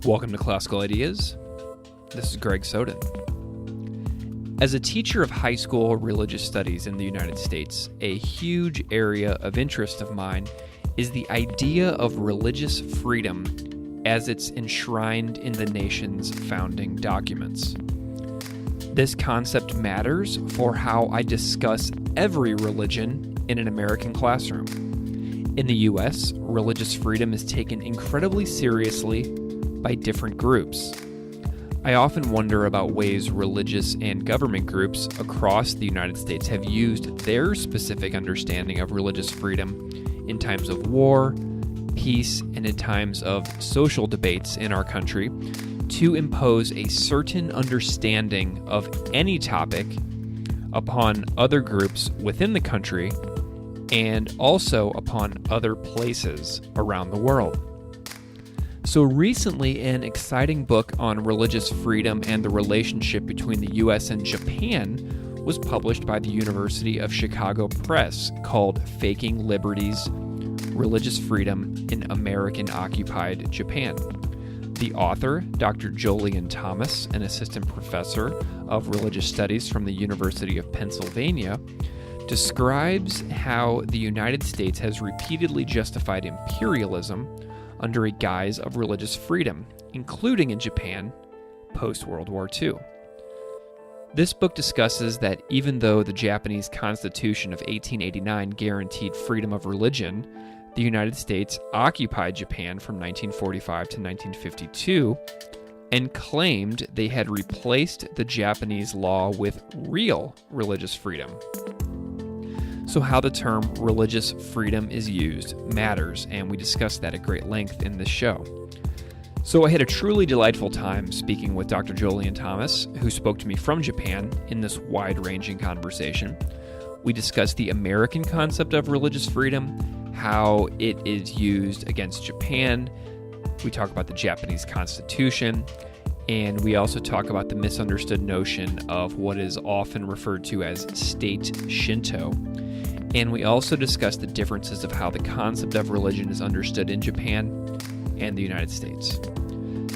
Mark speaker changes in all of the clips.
Speaker 1: Welcome to Classical Ideas. This is Greg Soden. As a teacher of high school religious studies in the United States, a huge area of interest of mine is the idea of religious freedom as it's enshrined in the nation's founding documents. This concept matters for how I discuss every religion in an American classroom. In the U.S., religious freedom is taken incredibly seriously by different groups. I often wonder about ways religious and government groups across the United States have used their specific understanding of religious freedom in times of war, peace, and in times of social debates in our country to impose a certain understanding of any topic upon other groups within the country and also upon other places around the world. So recently, an exciting book on religious freedom and the relationship between the U.S. and Japan was published by the University of Chicago Press called Faking Liberties: Religious Freedom in American-Occupied Japan. The author, Dr. Jolyon Thomas, an assistant professor of religious studies from the University of Pennsylvania, describes how the United States has repeatedly justified imperialism under a guise of religious freedom, including in Japan post-World War II. This book discusses that even though the Japanese Constitution of 1889 guaranteed freedom of religion, the United States occupied Japan from 1945 to 1952 and claimed they had replaced the Japanese law with real religious freedom. So how the term religious freedom is used matters, and we discuss that at great length in this show. So I had a truly delightful time speaking with Dr. Jolyon Thomas, who spoke to me from Japan in this wide-ranging conversation. We discussed the American concept of religious freedom, how it is used against Japan. We talk about the Japanese Constitution, and we also talk about the misunderstood notion of what is often referred to as state Shinto. And we also discuss the differences of how the concept of religion is understood in Japan and the United States.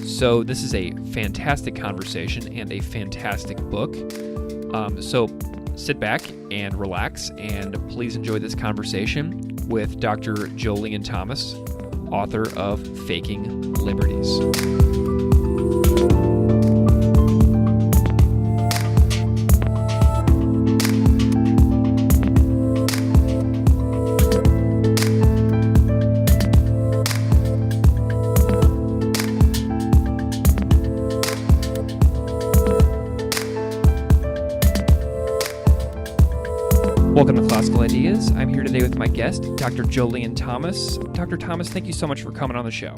Speaker 1: So this is a fantastic conversation and a fantastic book. So sit back and relax, and please enjoy this conversation with Dr. Jolyon Thomas, author of Faking Liberties. Welcome to Classical Ideas. I'm here today with my guest, Dr. Jolyon Thomas. Dr. Thomas, thank you so much for coming on the show.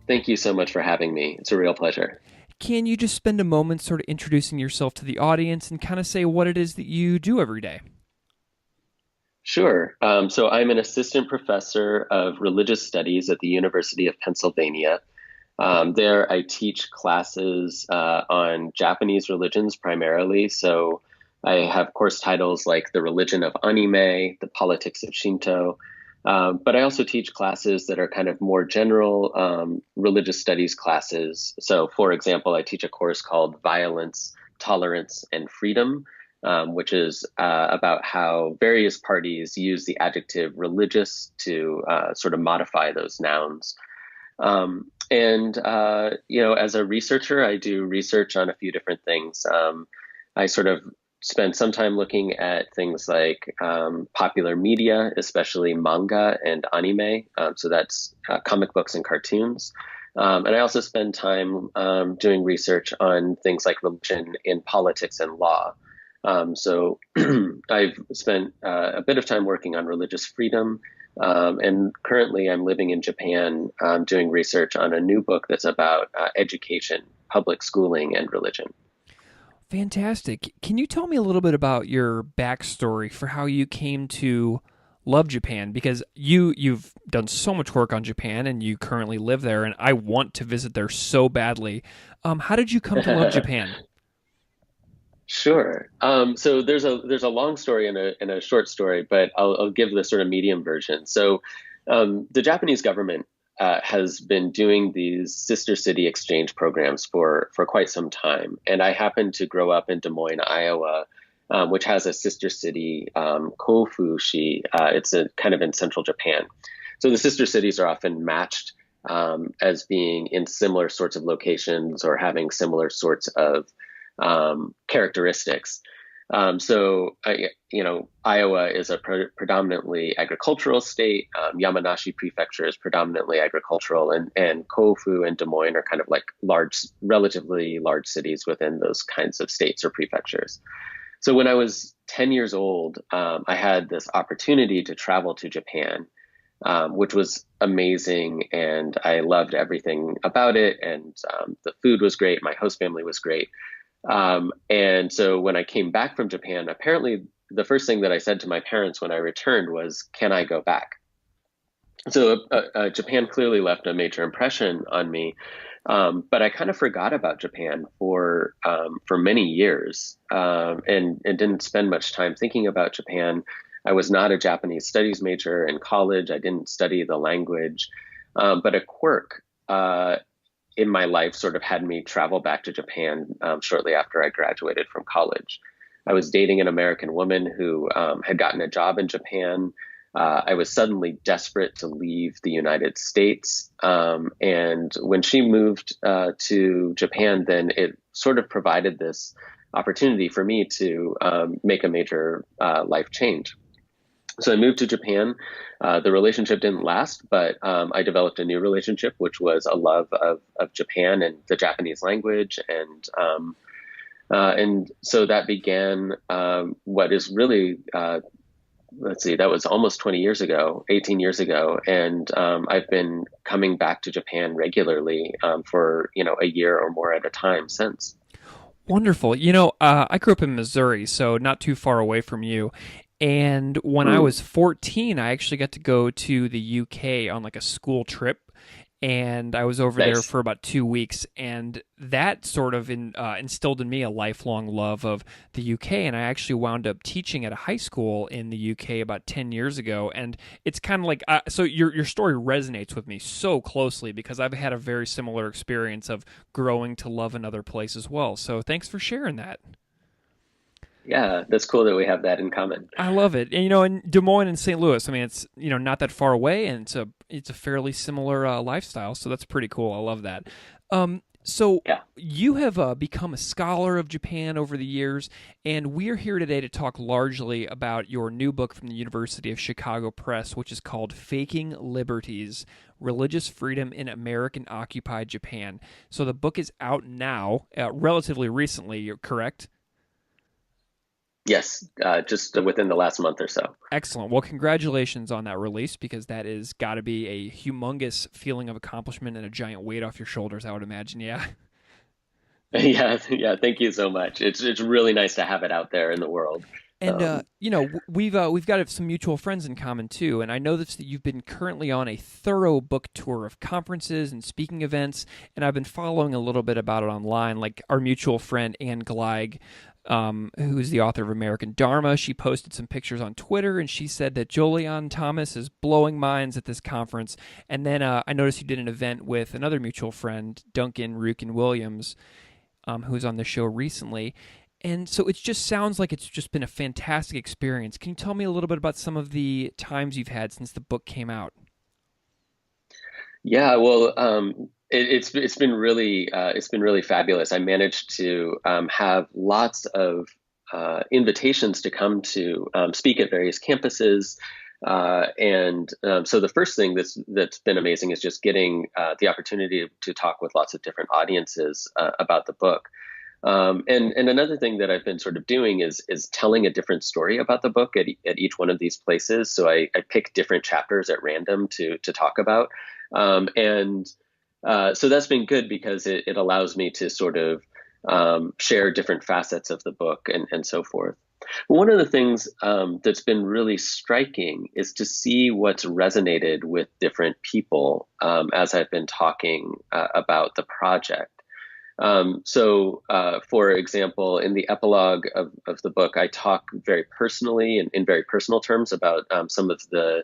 Speaker 2: Thank you so much for having me. It's a real pleasure.
Speaker 1: Can you just spend a moment sort of introducing yourself to the audience and kind of say what it is that you do every day?
Speaker 2: Sure. So I'm an assistant professor of religious studies at the University of Pennsylvania. There I teach classes on Japanese religions primarily. So I have course titles like The Religion of Anime, The Politics of Shinto, but I also teach classes that are kind of more general religious studies classes. So, for example, I teach a course called Violence, Tolerance, and Freedom, which is about how various parties use the adjective religious to sort of modify those nouns. As a researcher, I do research on a few different things. I sort of spend some time looking at things like popular media, especially manga and anime. So that's comic books and cartoons. And I also spend time doing research on things like religion in politics and law. So I've spent a bit of time working on religious freedom. And currently I'm living in Japan doing research on a new book that's about education, public schooling, and religion.
Speaker 1: Fantastic. Can you tell me a little bit about your backstory for how you came to love Japan? Because you've done so much work on Japan and you currently live there, and I want to visit there so badly. How did you come to love Japan?
Speaker 2: Sure. So there's a long story and a short story, but I'll give the sort of medium version. So the Japanese government has been doing these sister city exchange programs for quite some time. And I happened to grow up in Des Moines, Iowa, which has a sister city, Kofushi. It's a kind of in central Japan. So the sister cities are often matched as being in similar sorts of locations or having similar sorts of characteristics. Iowa is a predominantly agricultural state. Yamanashi Prefecture is predominantly agricultural, and Kofu and Des Moines are kind of like relatively large cities within those kinds of states or prefectures. So when I was 10 years old, I had this opportunity to travel to Japan, which was amazing, and I loved everything about it. And the food was great. My host family was great. And so when I came back from Japan, apparently the first thing that I said to my parents when I returned was, "Can I go back?" So Japan clearly left a major impression on me, but I kind of forgot about Japan for many years, and didn't spend much time thinking about Japan. I was not a Japanese studies major in college. I didn't study the language, but a quirk in my life sort of had me travel back to Japan shortly after I graduated from college. I was dating an American woman who had gotten a job in Japan. I was suddenly desperate to leave the United States. And when she moved to Japan, then it sort of provided this opportunity for me to make a major life change. So I moved to Japan. The relationship didn't last, but I developed a new relationship, which was a love of Japan and the Japanese language. And so that began what is really, that was almost 20 years ago, 18 years ago. And I've been coming back to Japan regularly for, a year or more at a time since.
Speaker 1: Wonderful. I grew up in Missouri, so not too far away from you. And when I was 14, I actually got to go to the UK on like a school trip. And I was over there for about 2 weeks. And that sort of instilled in me a lifelong love of the UK. And I actually wound up teaching at a high school in the UK about 10 years ago. And it's kind of like, so your story resonates with me so closely because I've had a very similar experience of growing to love another place as well. So thanks for sharing that.
Speaker 2: Yeah, that's cool that we have that in common.
Speaker 1: I love it. And, in Des Moines and St. Louis, I mean, it's, not that far away, and it's a fairly similar lifestyle, so that's pretty cool. I love that. You have become a scholar of Japan over the years, and we're here today to talk largely about your new book from the University of Chicago Press, which is called Faking Liberties, Religious Freedom in American-Occupied Japan. So the book is out now, relatively recently, you're correct?
Speaker 2: Yes, just within the last month or so.
Speaker 1: Excellent. Well, congratulations on that release because that is got to be a humongous feeling of accomplishment and a giant weight off your shoulders, I would imagine. Yeah.
Speaker 2: Yeah. Thank you so much. It's really nice to have it out there in the world.
Speaker 1: And we've got some mutual friends in common too, and I know that you've been currently on a thorough book tour of conferences and speaking events, and I've been following a little bit about it online. Like our mutual friend Anne Gleig, who's the author of American Dharma, she posted some pictures on Twitter, and she said that Jolyon Thomas is blowing minds at this conference. And then I noticed you did an event with another mutual friend, Duncan Rukin Williams, who was on the show recently. And so it just sounds like it's just been a fantastic experience. Can you tell me a little bit about some of the times you've had since the book came out?
Speaker 2: Yeah, well, it's been really fabulous. I managed to have lots of invitations to come to speak at various campuses, and so the first thing that's been amazing is just getting the opportunity to talk with lots of different audiences about the book. And another thing that I've been sort of doing is telling a different story about the book at each one of these places. So I pick different chapters at random to talk about. So that's been good because it allows me to sort of share different facets of the book and so forth. One of the things that's been really striking is to see what's resonated with different people as I've been talking about the project. For example, in the epilogue of the book, I talk very personally and in very personal terms about some of the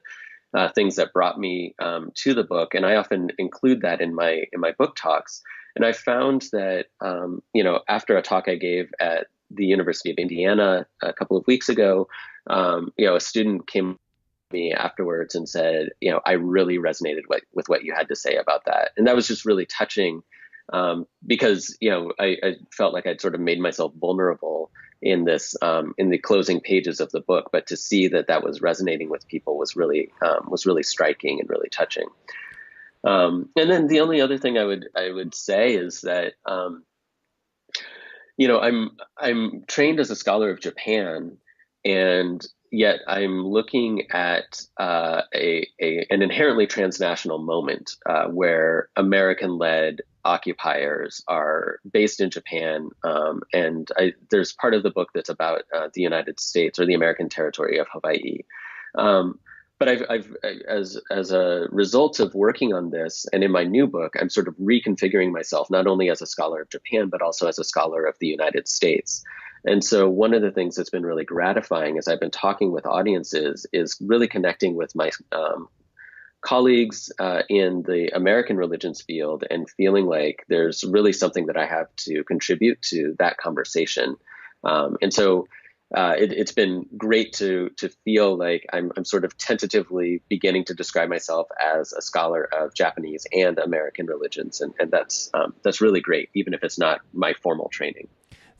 Speaker 2: things that brought me to the book, and I often include that in my book talks. And I found that after a talk I gave at the University of Indiana a couple of weeks ago, a student came to me afterwards and said, I really resonated with what you had to say about that, and that was just really touching, because I felt like I'd sort of made myself vulnerable in this in the closing pages of the book, but to see that was resonating with people was really striking and really touching. And then the only other thing I would say is that I'm trained as a scholar of Japan, and yet I'm looking at an inherently transnational moment where American-led occupiers are based in Japan, and there's part of the book that's about the United States or the American territory of Hawaii. But as a result of working on this, and in my new book, I'm sort of reconfiguring myself not only as a scholar of Japan, but also as a scholar of the United States. And so one of the things that's been really gratifying as I've been talking with audiences is really connecting with my colleagues in the American religions field and feeling like there's really something that I have to contribute to that conversation. And so it's been great to feel like I'm sort of tentatively beginning to describe myself as a scholar of Japanese and American religions, and that's really great, even if it's not my formal training.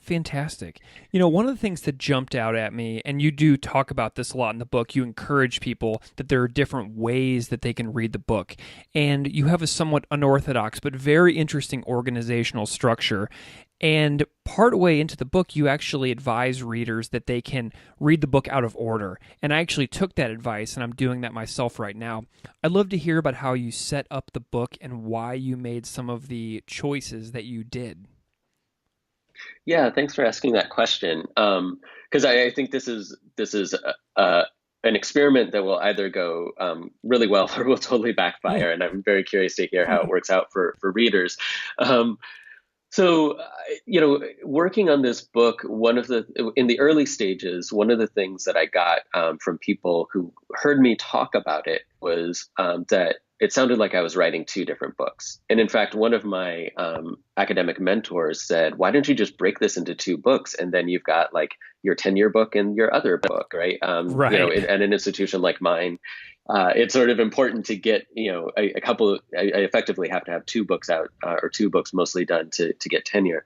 Speaker 1: Fantastic. One of the things that jumped out at me, and you do talk about this a lot in the book, you encourage people that there are different ways that they can read the book. And you have a somewhat unorthodox but very interesting organizational structure. And partway into the book, you actually advise readers that they can read the book out of order. And I actually took that advice, and I'm doing that myself right now. I'd love to hear about how you set up the book and why you made some of the choices that you did.
Speaker 2: Yeah, thanks for asking that question. Because I think this is an experiment that will either go really well or will totally backfire, and I'm very curious to hear how it works out for readers. So, working on this book, in the early stages, one of the things that I got from people who heard me talk about it was that it sounded like I was writing two different books. And in fact, one of my academic mentors said, why don't you just break this into two books? And then you've got like your tenure book and your other book, right?
Speaker 1: Right.
Speaker 2: At an institution like mine, it's sort of important to get, a couple, I effectively have to have two books out or two books mostly done to get tenure.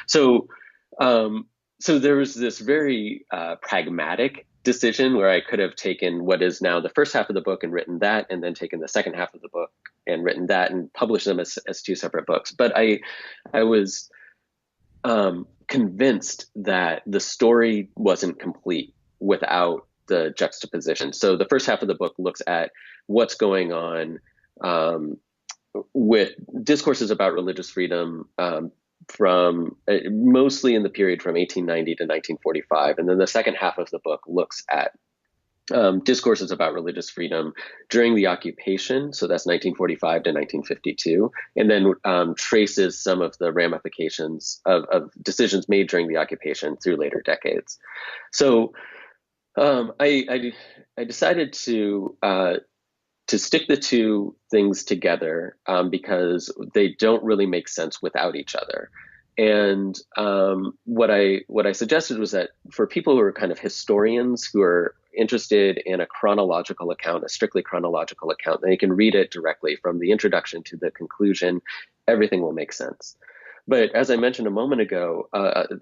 Speaker 2: So there was this very pragmatic decision where I could have taken what is now the first half of the book and written that, and then taken the second half of the book and written that and published them as two separate books. But I was convinced that the story wasn't complete without the juxtaposition. So the first half of the book looks at what's going on with discourses about religious freedom from mostly in the period from 1890 to 1945. And then the second half of the book looks at discourses about religious freedom during the occupation. So that's 1945 to 1952. And then traces some of the ramifications of decisions made during the occupation through later decades. So I decided to stick the two things together because they don't really make sense without each other. And what I suggested was that for people who are kind of historians who are interested in a chronological account, a strictly chronological account, they can read it directly from the introduction to the conclusion. Everything will make sense. But as I mentioned a moment ago,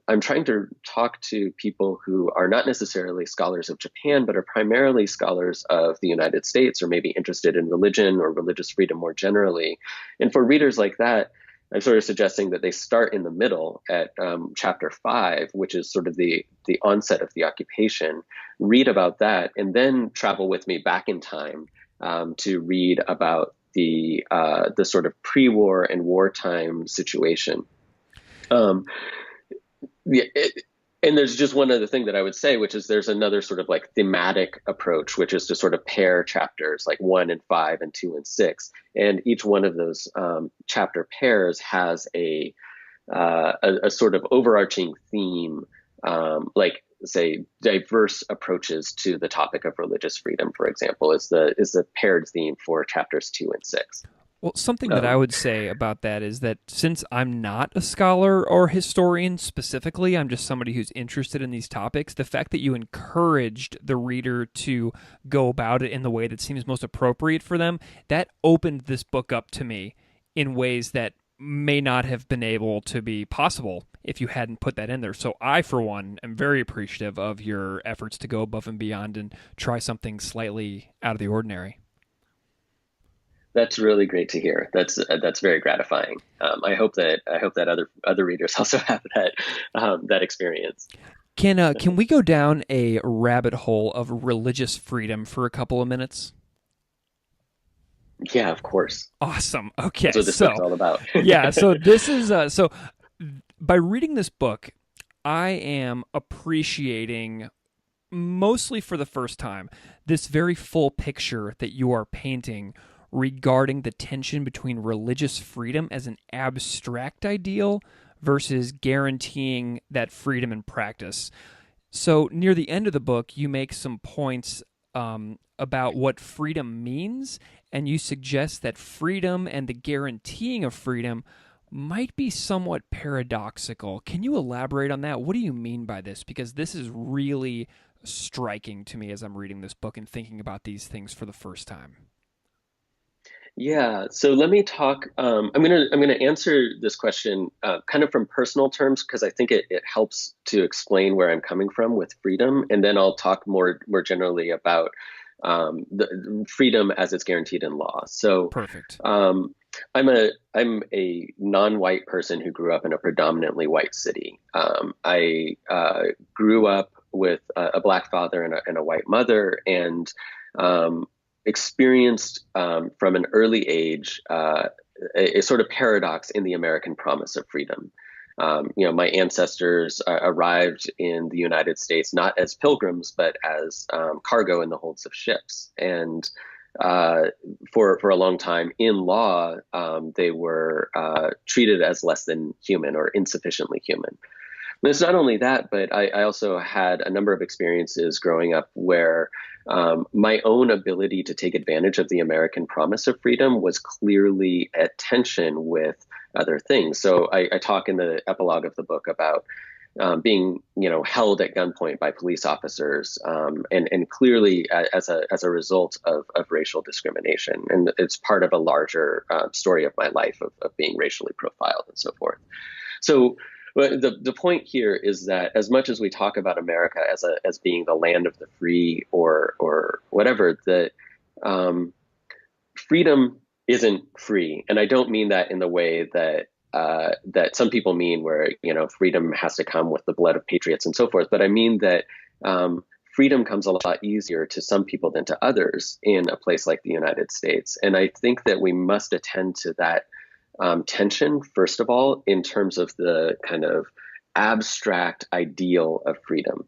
Speaker 2: I'm trying to talk to people who are not necessarily scholars of Japan, but are primarily scholars of the United States, or maybe interested in religion or religious freedom more generally. And for readers like that, I'm sort of suggesting that they start in the middle at chapter 5, which is sort of the onset of the occupation, read about that, and then travel with me back in time to read about the sort of pre-war and wartime situation. And there's just one other thing that I would say, which is there's another sort of like thematic approach, which is to sort of pair chapters like 1 and 5 and 2 and 6. And each one of those chapter pairs has a sort of overarching theme, like say, diverse approaches to the topic of religious freedom, for example, is the paired theme for chapters 2 and 6.
Speaker 1: Well, something that I would say about that is that since I'm not a scholar or historian specifically, I'm just somebody who's interested in these topics, the fact that you encouraged the reader to go about it in the way that seems most appropriate for them, that opened this book up to me in ways that may not have been able to be possible if you hadn't put that in there. So I, for one, am very appreciative of your efforts to go above and beyond and try something slightly out of the ordinary.
Speaker 2: That's really great to hear. That's very gratifying. I hope that other readers also have that experience.
Speaker 1: Can we go down a rabbit hole of religious freedom for a couple of minutes?
Speaker 2: Yeah, of course.
Speaker 1: Awesome. Okay,
Speaker 2: that's what this book's all about.
Speaker 1: Yeah. So this is so. By reading this book, I am appreciating, mostly for the first time, this very full picture that you are painting regarding the tension between religious freedom as an abstract ideal versus guaranteeing that freedom in practice. So near the end of the book, you make some points about what freedom means, and you suggest that freedom and the guaranteeing of freedom might be somewhat paradoxical. Can you elaborate on that? What do you mean by this? Because this is really striking to me as I'm reading this book and thinking about these things for the first time.
Speaker 2: Yeah, so let me talk. I'm gonna answer this question kind of from personal terms because I think it helps to explain where I'm coming from with freedom, and then I'll talk more generally about the freedom as it's guaranteed in law. So
Speaker 1: perfect.
Speaker 2: I'm a non-white person who grew up in a predominantly white city. I grew up with a Black father and a white mother, and experienced from an early age a sort of paradox in the American promise of freedom. My ancestors arrived in the United States not as pilgrims, but as cargo in the holds of ships. And for a long time in law, they were treated as less than human or insufficiently human. And it's not only that, but I also had a number of experiences growing up where my own ability to take advantage of the American promise of freedom was clearly at tension with other things. So I talk in the epilogue of the book about being, held at gunpoint by police officers, and clearly as a result of racial discrimination. And it's part of a larger story of my life of being racially profiled and so forth. So the point here is that as much as we talk about America as being the land of the free or whatever, that freedom isn't free. And I don't mean that in the way that that some people mean, where freedom has to come with the blood of patriots and so forth. But I mean that freedom comes a lot easier to some people than to others in a place like the United States. And I think that we must attend to that tension, first of all, in terms of the kind of abstract ideal of freedom.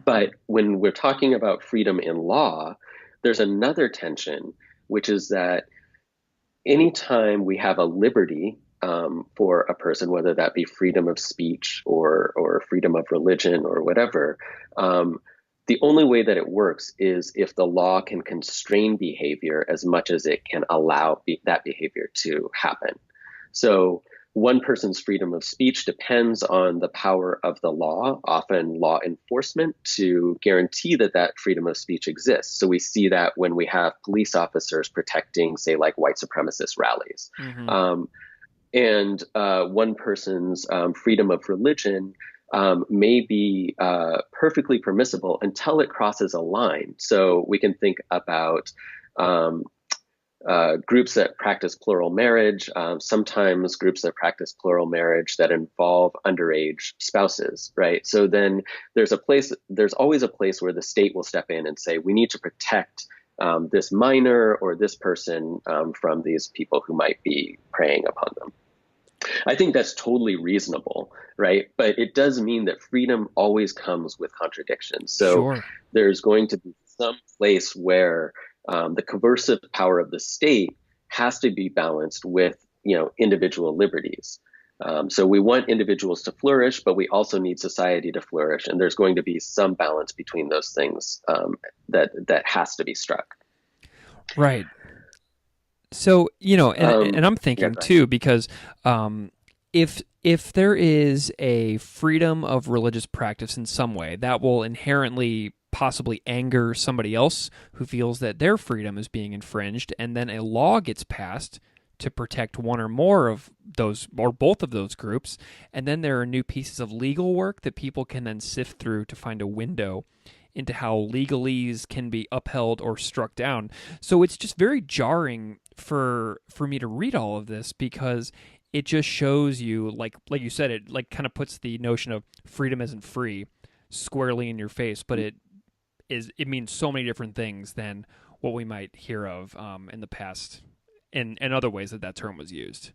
Speaker 2: But when we're talking about freedom in law, there's another tension, which is that anytime we have a liberty for a person, whether that be freedom of speech or freedom of religion or whatever, the only way that it works is if the law can constrain behavior as much as it can allow that behavior to happen. So one person's freedom of speech depends on the power of the law, often law enforcement, to guarantee that freedom of speech exists. So we see that when we have police officers protecting, say, like white supremacist rallies. Mm-hmm. And one person's freedom of religion may be perfectly permissible until it crosses a line. So we can think about groups that practice plural marriage, sometimes groups that practice plural marriage that involve underage spouses, right? So then there's always a place where the state will step in and say, we need to protect this minor or this person from these people who might be preying upon them. I think that's totally reasonable, right? But it does mean that freedom always comes with contradictions. So sure, there's going to be some place where the coercive power of the state has to be balanced with, individual liberties. So we want individuals to flourish, but we also need society to flourish. And there's going to be some balance between those things that has to be struck.
Speaker 1: Right. So, you know, and I'm
Speaker 2: Yeah,
Speaker 1: thinking
Speaker 2: go ahead.
Speaker 1: too, because if there is a freedom of religious practice in some way, that will inherently possibly anger somebody else who feels that their freedom is being infringed, and then a law gets passed to protect one or more of those or both of those groups, and then there are new pieces of legal work that people can then sift through to find a window into how legalese can be upheld or struck down. So it's just very jarring for me to read all of this, because it just shows you, like you said, it like kind of puts the notion of freedom isn't free squarely in your face, but it means so many different things than what we might hear of in the past in other ways that term was used.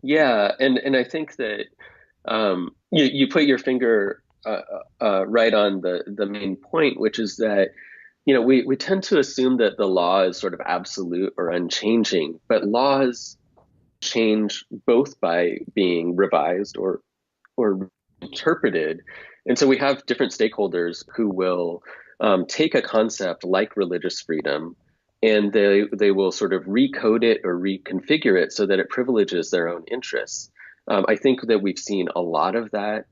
Speaker 2: Yeah, and I think that you put your finger right on the main point, which is that we tend to assume that the law is sort of absolute or unchanging, but laws change both by being revised or interpreted. And so we have different stakeholders who will take a concept like religious freedom, and they will sort of recode it or reconfigure it so that it privileges their own interests. I think that we've seen a lot of that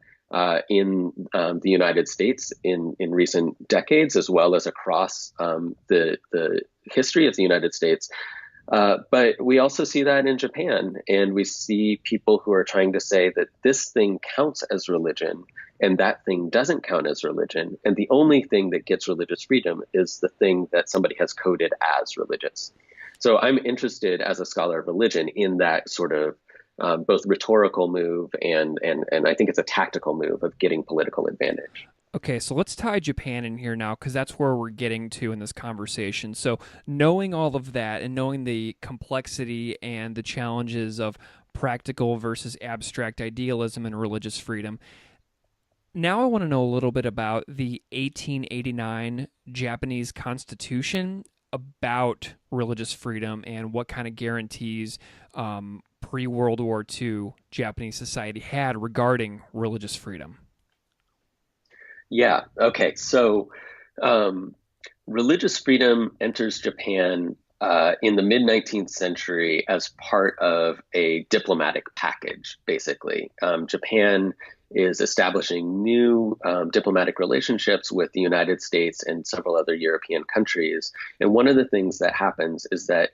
Speaker 2: in the United States in recent decades, as well as across the history of the United States. But we also see that in Japan, and we see people who are trying to say that this thing counts as religion and that thing doesn't count as religion. And the only thing that gets religious freedom is the thing that somebody has coded as religious. So I'm interested as a scholar of religion in that sort of both rhetorical move and I think it's a tactical move of getting political advantage.
Speaker 1: Okay, so let's tie Japan in here now, because that's where we're getting to in this conversation. So, knowing all of that and knowing the complexity and the challenges of practical versus abstract idealism and religious freedom, now I want to know a little bit about the 1889 Japanese Constitution, about religious freedom and what kind of guarantees pre World War II Japanese society had regarding religious freedom.
Speaker 2: Yeah. Okay. So religious freedom enters Japan in the mid 19th century as part of a diplomatic package, basically. Japan is establishing new diplomatic relationships with the United States and several other European countries. And one of the things that happens is that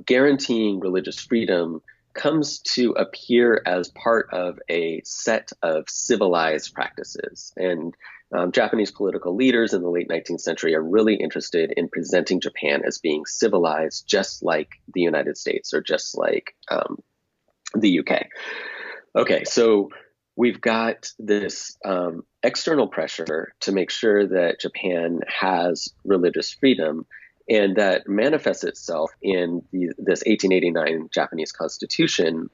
Speaker 2: guaranteeing religious freedom comes to appear as part of a set of civilized practices. And Japanese political leaders in the late 19th century are really interested in presenting Japan as being civilized, just like the United States or just like the UK. Okay, so we've got this external pressure to make sure that Japan has religious freedom, and that manifests itself in this 1889 Japanese constitution,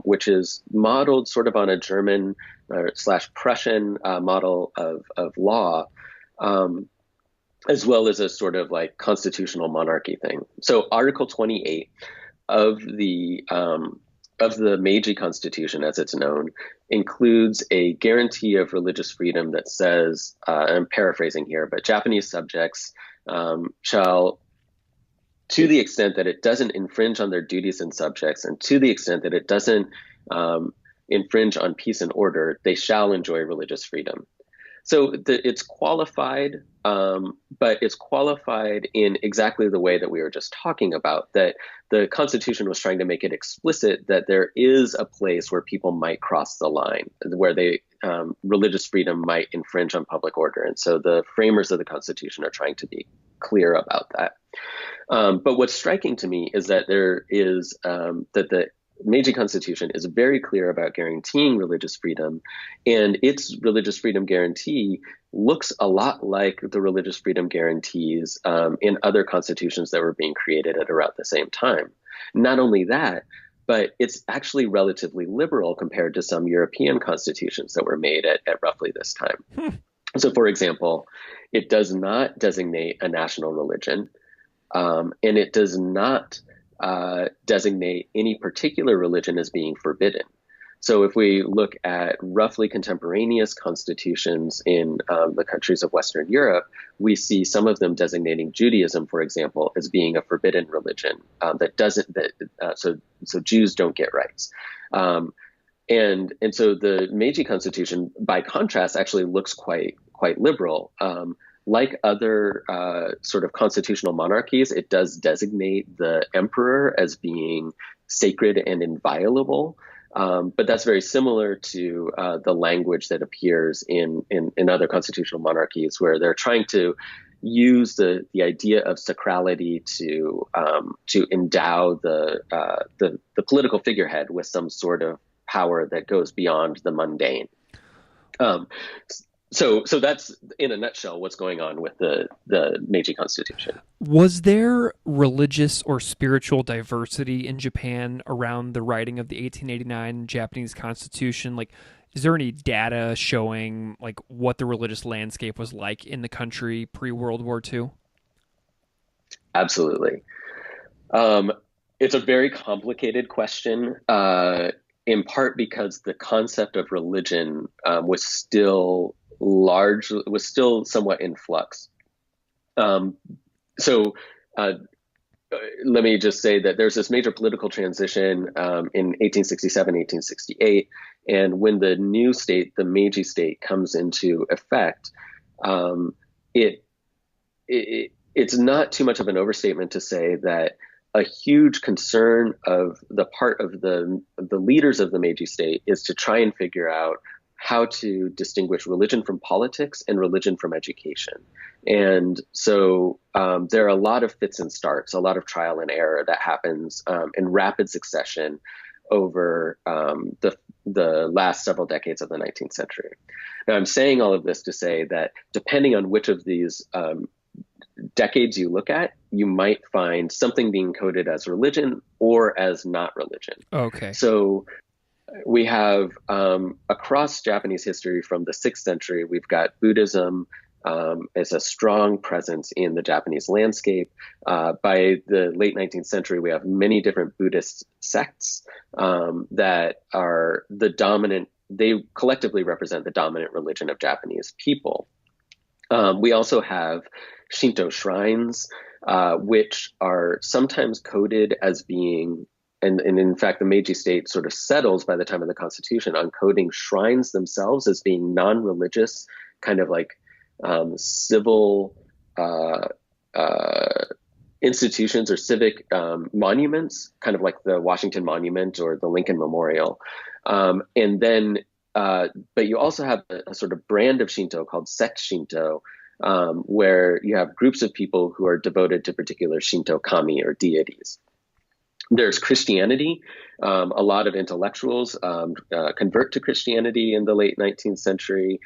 Speaker 2: which is modeled sort of on a German / Prussian model of law, as well as a sort of like constitutional monarchy thing. So Article 28 of the Meiji Constitution, as it's known, includes a guarantee of religious freedom that says, I'm paraphrasing here, but Japanese subjects shall, to the extent that it doesn't infringe on their duties and subjects, and to the extent that it doesn't infringe on peace and order, they shall enjoy religious freedom. So it's qualified, but it's qualified in exactly the way that we were just talking about, that the Constitution was trying to make it explicit that there is a place where people might cross the line, where religious freedom might infringe on public order. And so the framers of the Constitution are trying to be clear about that. But what's striking to me is that there is that the Meiji Constitution is very clear about guaranteeing religious freedom, and its religious freedom guarantee looks a lot like the religious freedom guarantees in other constitutions that were being created at around the same time. Not only that, but it's actually relatively liberal compared to some European constitutions that were made at roughly this time. So, for example, it does not designate a national religion, and it does not designate any particular religion as being forbidden. So if we look at roughly contemporaneous constitutions in the countries of Western Europe, we see some of them designating Judaism, for example, as being a forbidden religion so Jews don't get rights. And so the Meiji Constitution, by contrast, actually looks quite liberal. Like other sort of constitutional monarchies, it does designate the emperor as being sacred and inviolable. But that's very similar to the language that appears in other constitutional monarchies, where they're trying to use the idea of sacrality to endow the political figurehead with some sort of power that goes beyond the mundane. So that's, in a nutshell, what's going on with the Meiji Constitution.
Speaker 1: Was there religious or spiritual diversity in Japan around the writing of the 1889 Japanese Constitution? Like, is there any data showing like what the religious landscape was like in the country pre-World War II?
Speaker 2: Absolutely. It's a very complicated question, in part because the concept of religion was still somewhat in flux. So let me just say that there's this major political transition in 1867, 1868, and when the new state, the Meiji state, comes into effect, it's not too much of an overstatement to say that a huge concern of the part of the leaders of the Meiji state is to try and figure out how to distinguish religion from politics and religion from education. And so there are a lot of fits and starts, a lot of trial and error that happens in rapid succession over the last several decades of the 19th century. Now, I'm saying all of this to say that depending on which of these decades you look at, you might find something being coded as religion or as not religion.
Speaker 1: Okay.
Speaker 2: So we have across Japanese history from the 6th century, we've got Buddhism as a strong presence in the Japanese landscape. By the late 19th century, we have many different Buddhist sects that are the dominant, they collectively represent the dominant religion of Japanese people. We also have Shinto shrines, which are sometimes coded as being, and in fact, the Meiji state sort of settles by the time of the Constitution on coding shrines themselves as being non-religious, kind of like civil institutions or civic monuments, kind of like the Washington Monument or the Lincoln Memorial. And then, but you also have a sort of brand of Shinto called sect Shinto, where you have groups of people who are devoted to particular Shinto kami or deities. There's Christianity. A lot of intellectuals convert to Christianity in the late 19th century.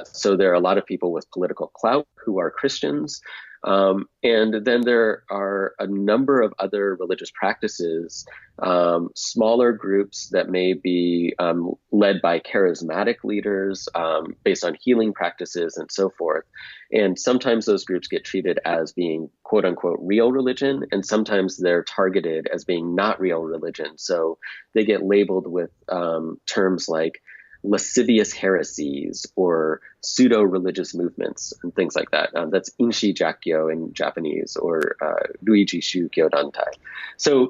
Speaker 2: So there are a lot of people with political clout who are Christians. And then there are a number of other religious practices, smaller groups that may be led by charismatic leaders based on healing practices and so forth. And sometimes those groups get treated as being quote unquote real religion, and sometimes they're targeted as being not real religion. So they get labeled with terms like lascivious heresies or pseudo-religious movements and things like that. That's inshi jakyo in Japanese, or ruiji shukyo dantai. So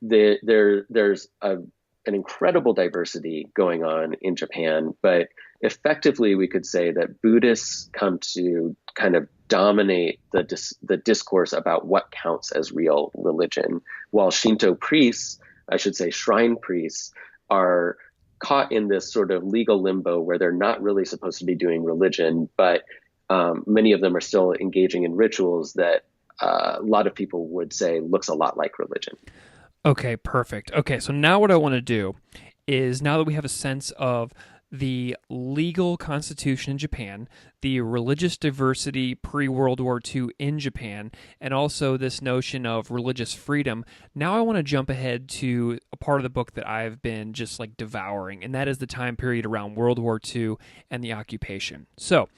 Speaker 2: there's an incredible diversity going on in Japan, but effectively we could say that Buddhists come to kind of dominate the discourse about what counts as real religion, while Shinto priests, I should say shrine priests, are caught in this sort of legal limbo where they're not really supposed to be doing religion, but many of them are still engaging in rituals that a lot of people would say looks a lot like religion.
Speaker 1: Okay, perfect. Okay, so now what I want to do is, now that we have a sense of the legal constitution in Japan, the religious diversity pre-World War II in Japan, and also this notion of religious freedom, now I want to jump ahead to a part of the book that I've been just like devouring, and that is the time period around World War II and the occupation. So,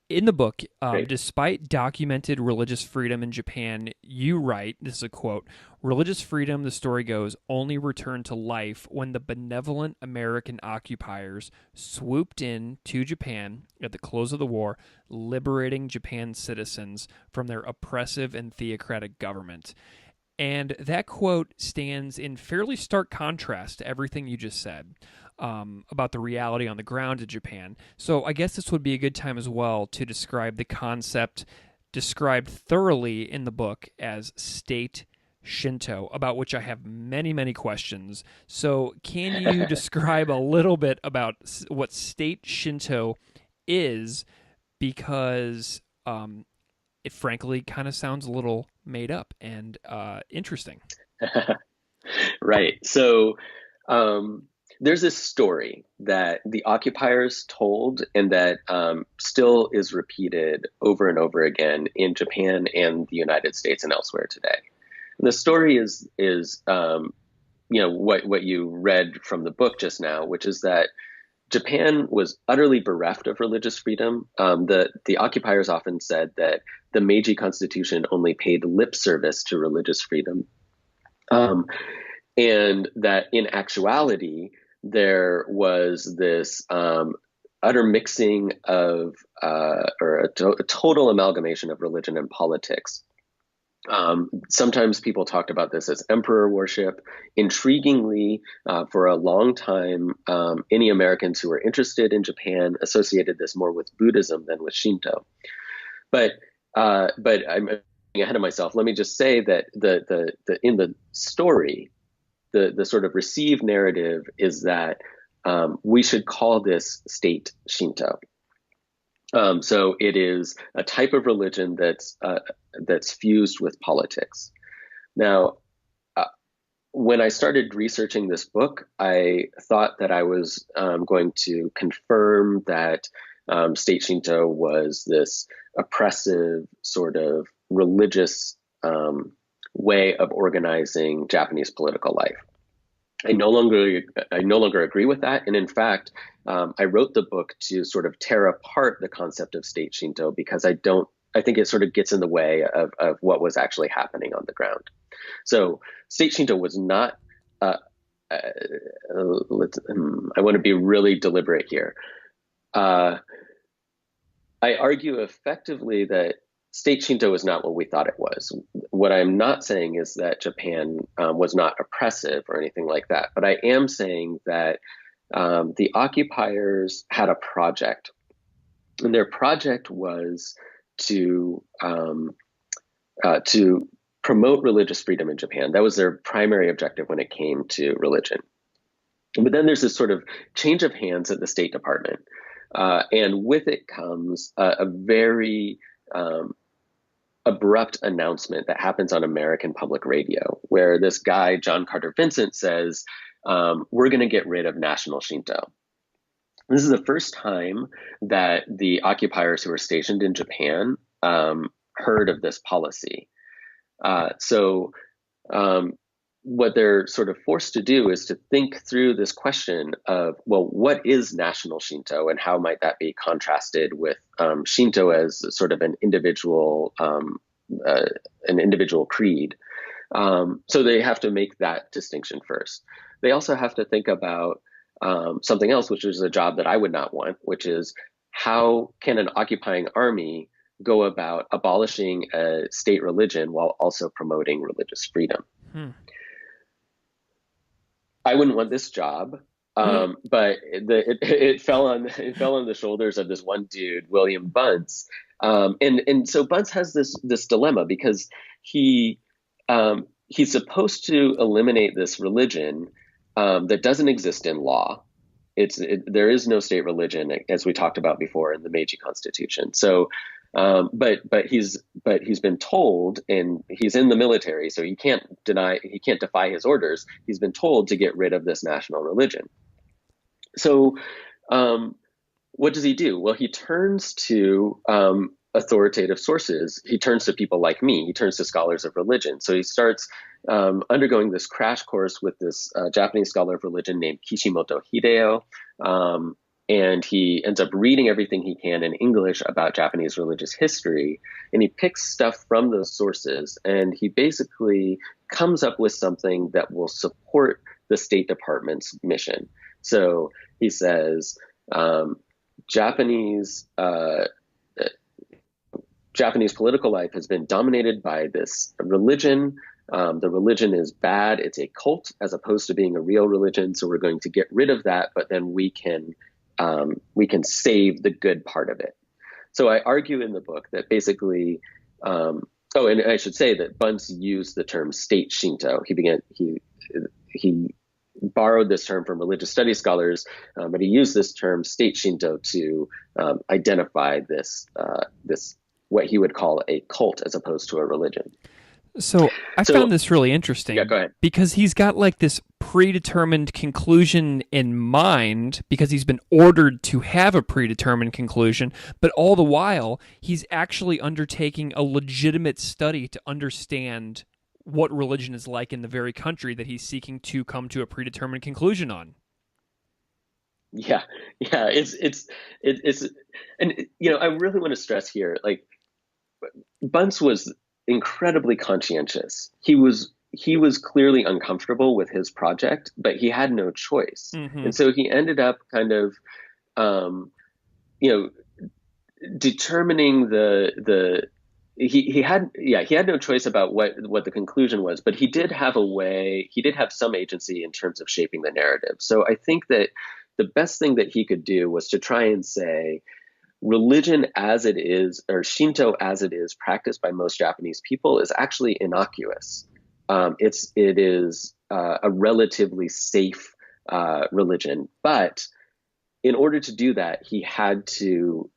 Speaker 1: In the book,
Speaker 2: Great.
Speaker 1: despite documented religious freedom in Japan, you write, this is a quote, religious freedom, the story goes, only returned to life when the benevolent American occupiers swooped in to Japan at the close of the war, liberating Japan's citizens from their oppressive and theocratic government. And that quote stands in fairly stark contrast to everything you just said about the reality on the ground in Japan. So I guess this would be a good time as well to describe the concept described thoroughly in the book as state Shinto, about which I have many, many questions. So can you describe a little bit about what state Shinto is? Because it frankly kind of sounds a little made up and interesting.
Speaker 2: Right. So there's this story that the occupiers told and that still is repeated over and over again in Japan and the United States and elsewhere today. And the story is what you read from the book just now, which is that Japan was utterly bereft of religious freedom. The occupiers often said that the Meiji Constitution only paid lip service to religious freedom, and that in actuality there was this utter mixing of a total amalgamation of religion and politics. Sometimes people talked about this as emperor worship. Intriguingly, for a long time, any Americans who were interested in Japan associated this more with Buddhism than with Shinto. But I'm getting ahead of myself. Let me just say that the in the story, the sort of received narrative is that we should call this state Shinto. So it is a type of religion that's fused with politics. Now, when I started researching this book, I thought that I was going to confirm that state Shinto was this oppressive sort of religious way of organizing Japanese political life. I no longer agree with that. And in fact, I wrote the book to sort of tear apart the concept of state Shinto because I think it sort of gets in the way of what was actually happening on the ground. So state Shinto was not, I want to be really deliberate here. I argue effectively that state Shinto is not what we thought it was. What I'm not saying is that Japan was not oppressive or anything like that, but I am saying that the occupiers had a project, and their project was to promote religious freedom in Japan. That was their primary objective when it came to religion. But then there's this sort of change of hands at the State Department, and with it comes a very abrupt announcement that happens on American public radio, where this guy, John Carter Vincent, says, we're going to get rid of national Shinto. This is the first time that the occupiers who were stationed in Japan heard of this policy. So what they're sort of forced to do is to think through this question of, well, what is national Shinto and how might that be contrasted with Shinto as sort of an individual creed. So they have to make that distinction first. They also have to think about something else, which is a job that I would not want, which is how can an occupying army go about abolishing a state religion while also promoting religious freedom? I wouldn't want this job, but it fell on the shoulders of this one dude, William Bunce, and so Bunce has this dilemma because he's supposed to eliminate this religion that doesn't exist in law. There is no state religion, as we talked about before in the Meiji Constitution. So, but he's been told, and he's in the military, so he can't defy his orders. He's been told to get rid of this national religion. So, what does he do? Well, he turns to authoritative sources. He turns to people like me. He turns to scholars of religion. So he starts undergoing this crash course with this Japanese scholar of religion named Kishimoto Hideo. and he ends up reading everything he can in English about Japanese religious history, and he picks stuff from those sources, and he basically comes up with something that will support the State Department's mission. So he says, Japanese Japanese political life has been dominated by this religion. The religion is bad. It's a cult as opposed to being a real religion. So we're going to get rid of that, but then we can save the good part of it. So I argue in the book that basically, and I should say that Bunce used the term state Shinto. He borrowed this term from religious studies scholars, but he used this term state Shinto to identify this what he would call a cult as opposed to a religion.
Speaker 1: So I found this really interesting.
Speaker 2: Yeah, go ahead.
Speaker 1: Because he's got like this predetermined conclusion in mind because he's been ordered to have a predetermined conclusion, but all the while he's actually undertaking a legitimate study to understand what religion is like in the very country that he's seeking to come to a predetermined conclusion on.
Speaker 2: Yeah, it's and I really want to stress here, like, Bunce was incredibly conscientious. He was clearly uncomfortable with his project, but he had no choice. Mm-hmm. And so he ended up kind of, determining he had no choice about what the conclusion was, but he did have some agency in terms of shaping the narrative. So I think that the best thing that he could do was to try and say, religion as it is, or Shinto as it is practiced by most Japanese people, is actually innocuous. It is a relatively safe religion, but in order to do that, he had to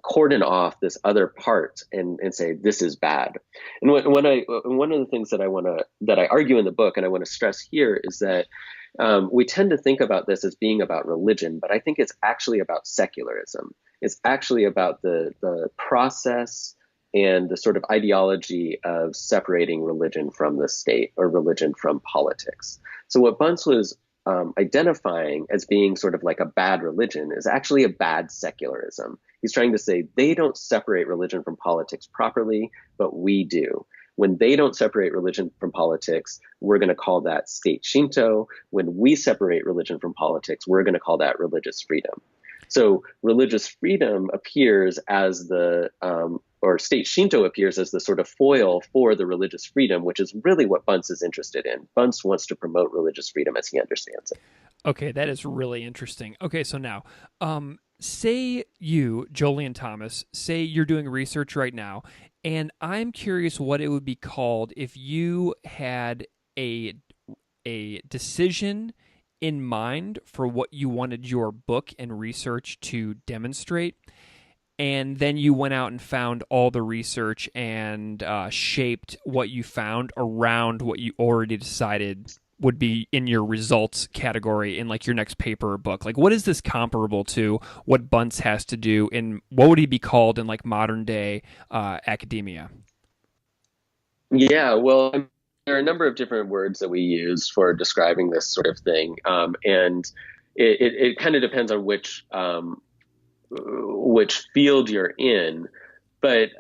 Speaker 2: cordon off this other part and say this is bad. And one of the things that I argue in the book, and I want to stress here, is that we tend to think about this as being about religion, but I think it's actually about secularism. It's actually about the process and the sort of ideology of separating religion from the state or religion from politics. So what Bunce was identifying as being sort of like a bad religion is actually a bad secularism. He's trying to say they don't separate religion from politics properly, but we do. When they don't separate religion from politics, we're going to call that state Shinto. When we separate religion from politics, we're going to call that religious freedom. So religious freedom appears as or state Shinto appears as the sort of foil for the religious freedom, which is really what Bunce is interested in. Bunce wants to promote religious freedom as he understands it.
Speaker 1: Okay, that is really interesting. Okay, so now, say you, Jolyon Thomas, say you're doing research right now, and I'm curious what it would be called if you had a decision in mind for what you wanted your book and research to demonstrate, and then you went out and found all the research and shaped what you found around what you already decided would be in your results category in like your next paper or book. Like, what is this comparable to what Bunce has to do in, what would he be called in like modern day academia?
Speaker 2: Yeah, well, there are a number of different words that we use for describing this sort of thing. And it kind of depends on which field you're in. But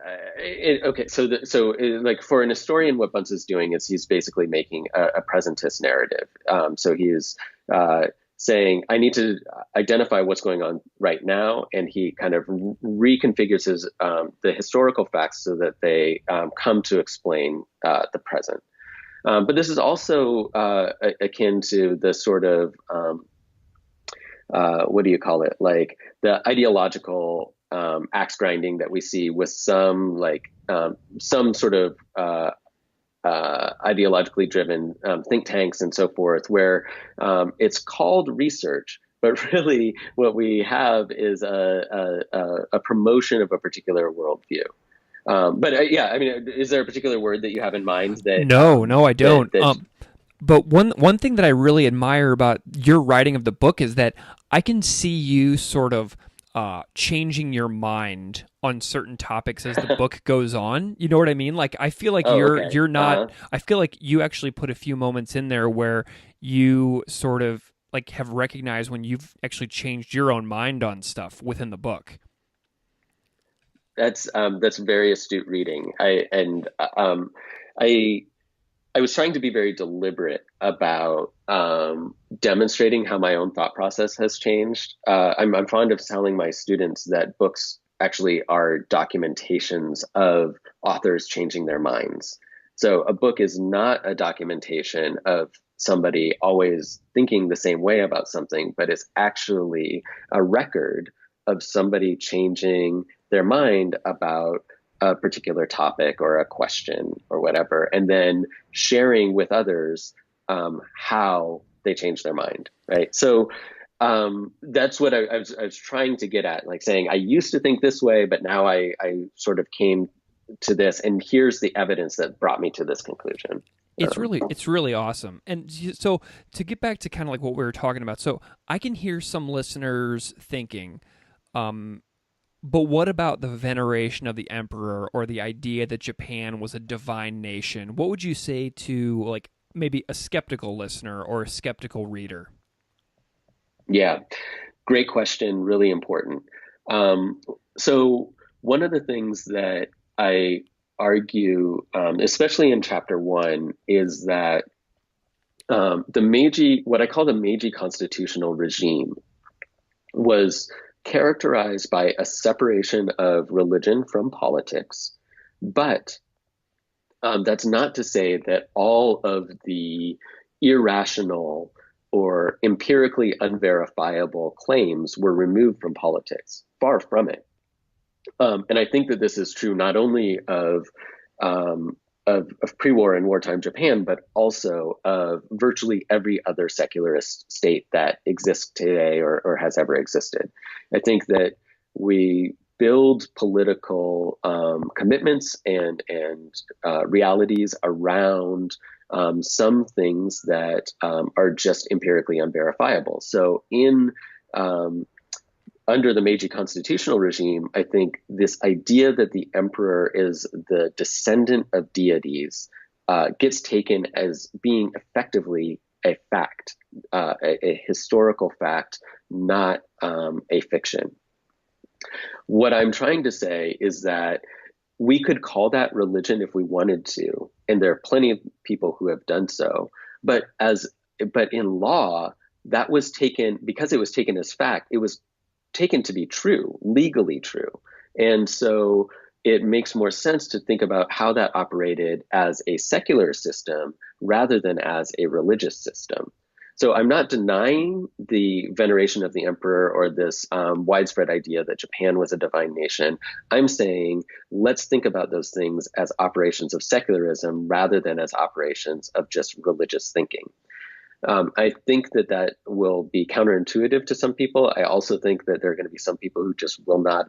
Speaker 2: like for an historian, what Bunce is doing is he's basically making a presentist narrative. So he is saying, I need to identify what's going on right now, and he kind of reconfigures the historical facts so that they come to explain the present. But this is also akin to the sort of what do you call it? Like the ideological axe grinding that we see with some sort of ideologically driven think tanks and so forth, where it's called research, but really what we have is a promotion of a particular worldview. Is there a particular word that you have in mind?
Speaker 1: No, I don't. But one thing that I really admire about your writing of the book is that I can see you sort of changing your mind on certain topics as the book goes on. You know what I mean? Like, I feel like you're not. I feel like you actually put a few moments in there where you sort of like have recognized when you've actually changed your own mind on stuff within the book?
Speaker 2: That's very astute reading. I I was trying to be very deliberate about demonstrating how my own thought process has changed. I'm fond of telling my students that books actually are documentations of authors changing their minds. So a book is not a documentation of somebody always thinking the same way about something, but it's actually a record of somebody changing their mind about a particular topic or a question or whatever, and then sharing with others how they change their mind, right? So that's what I was trying to get at, like saying I used to think this way, but now I sort of came to this, and here's the evidence that brought me to this conclusion.
Speaker 1: It's really awesome. And so to get back to kind of like what we were talking about, so I can hear some listeners thinking, but what about the veneration of the emperor or the idea that Japan was a divine nation? What would you say to like maybe a skeptical listener or a skeptical reader?
Speaker 2: Yeah, great question. Really important. So one of the things that I argue, especially in chapter 1, is that the Meiji, what I call the Meiji constitutional regime, was characterized by a separation of religion from politics. But that's not to say that all of the irrational or empirically unverifiable claims were removed from politics. Far from it. And I think that this is true not only of pre-war and wartime Japan, but also of virtually every other secularist state that exists today or has ever existed. I think that we build political commitments and realities around some things that are just empirically unverifiable. So under the Meiji constitutional regime, I think this idea that the emperor is the descendant of deities gets taken as being effectively a fact, a historical fact, not a fiction. What I'm trying to say is that we could call that religion if we wanted to, and there are plenty of people who have done so. But in law, that was taken, because it was taken as fact, it was taken to be true, legally true. And so it makes more sense to think about how that operated as a secular system rather than as a religious system. So I'm not denying the veneration of the emperor or this widespread idea that Japan was a divine nation. I'm saying let's think about those things as operations of secularism rather than as operations of just religious thinking. I think that will be counterintuitive to some people. I also think that there are going to be some people who just will not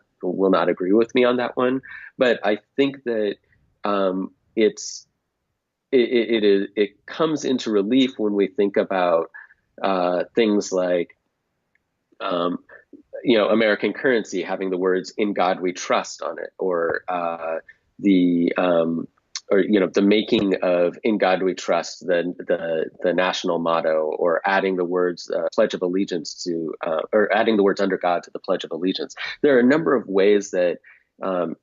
Speaker 2: agree with me on that one. But I think that it comes into relief when we think about things like American currency having the words "In God We Trust" on it, or the making of "In God We Trust" the national motto, or adding the words Pledge of Allegiance to, or adding the words "Under God" to the Pledge of Allegiance. There are a number of ways that the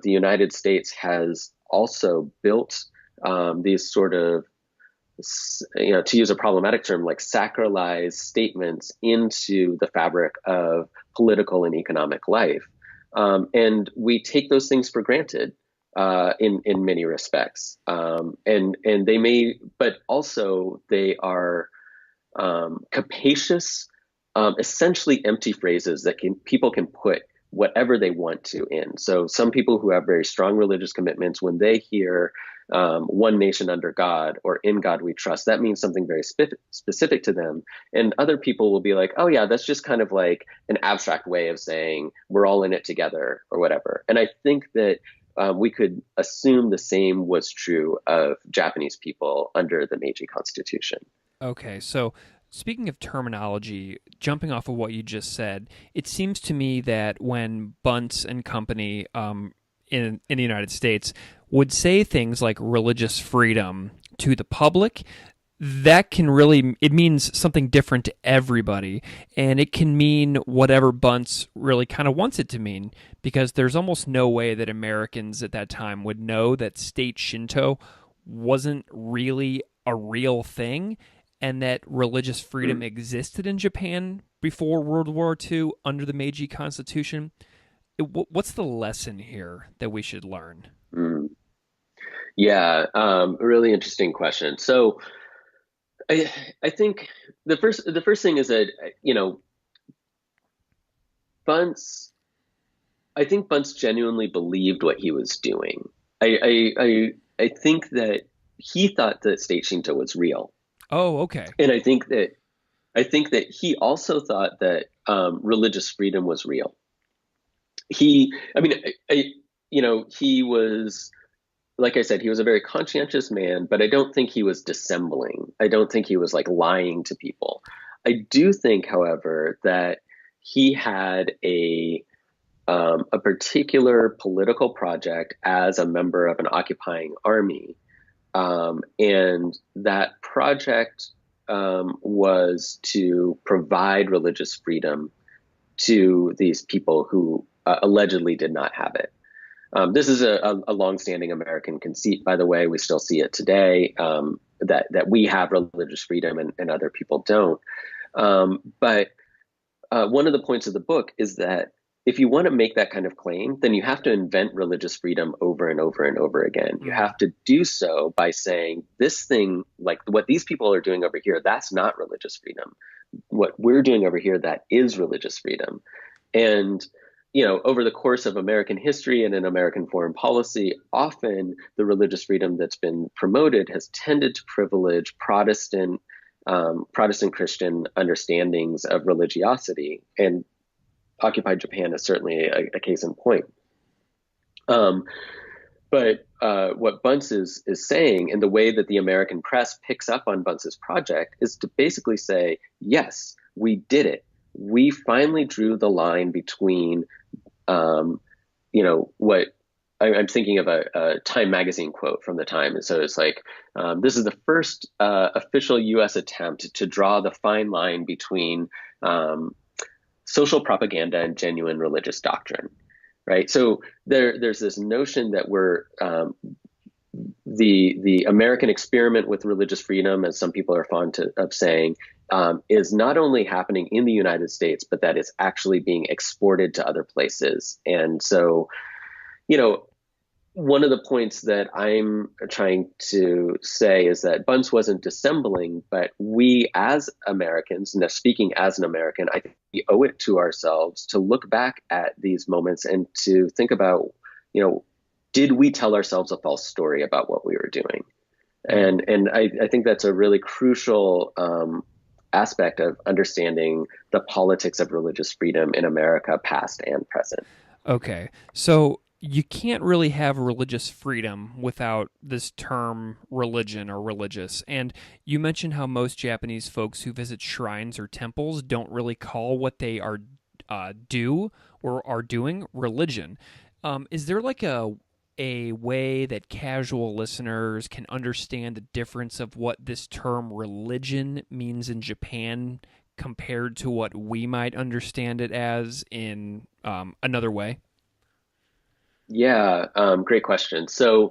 Speaker 2: United States has also built these sort of, to use a problematic term, like sacralized statements into the fabric of political and economic life, and we take those things for granted. In many respects, and they may, but also they are capacious, essentially empty phrases that people can put whatever they want to in. So some people who have very strong religious commitments, when they hear "one nation under God" or "In God We Trust," that means something very specific to them. And other people will be like, "Oh yeah, that's just kind of like an abstract way of saying we're all in it together," or whatever. And I think that we could assume the same was true of Japanese people under the Meiji Constitution.
Speaker 1: Okay, so speaking of terminology, jumping off of what you just said, it seems to me that when Bunce and company in the United States would say things like religious freedom to the public, that can really, it means something different to everybody, and it can mean whatever Bunce really kind of wants it to mean, because there's almost no way that Americans at that time would know that state Shinto wasn't really a real thing, and that religious freedom existed in Japan before World War II under the Meiji Constitution. What's the lesson here that we should learn?
Speaker 2: Mm. Yeah, really interesting question. So I I think the first thing is that Bunce I think Bunce genuinely believed what he was doing. I think that he thought that state Shinto was real,
Speaker 1: Oh, okay.
Speaker 2: and I think that he also thought that religious freedom was real. I mean, he was, like I said, he was a very conscientious man, but I don't think he was dissembling. I don't think he was like lying to people. I do think, however, that he had a particular political project as a member of an occupying army, and that project was to provide religious freedom to these people who allegedly did not have it. This is a longstanding American conceit, by the way. We still see it today, that we have religious freedom and other people don't. But one of the points of the book is that if you want to make that kind of claim, then you have to invent religious freedom over and over and over again. You have to do so by saying this thing, like what these people are doing over here, that's not religious freedom. What we're doing over here, that is religious freedom. And over the course of American history and in American foreign policy, often the religious freedom that's been promoted has tended to privilege Protestant Christian understandings of religiosity, and occupied Japan is certainly a case in point. But what Bunce is saying, and the way that the American press picks up on Bunce's project, is to basically say, yes, we did it. We finally drew the line between, what I'm thinking of a Time magazine quote from the time. And so it's like, this is the first official U.S. attempt to draw the fine line between social propaganda and genuine religious doctrine, right? So there's this notion that we're the American experiment with religious freedom, as some people are fond of saying, is not only happening in the United States, but that it's actually being exported to other places. And so, one of the points that I'm trying to say is that Bunce wasn't dissembling, but we as Americans, now speaking as an American, I think we owe it to ourselves to look back at these moments and to think about, did we tell ourselves a false story about what we were doing? And I think that's a really crucial aspect of understanding the politics of religious freedom in America, past and present.
Speaker 1: Okay. So you can't really have religious freedom without this term religion or religious. And you mentioned how most Japanese folks who visit shrines or temples don't really call what they are doing religion. Is there like a way that casual listeners can understand the difference of what this term religion means in Japan compared to what we might understand it as in another way?
Speaker 2: Yeah, great question. So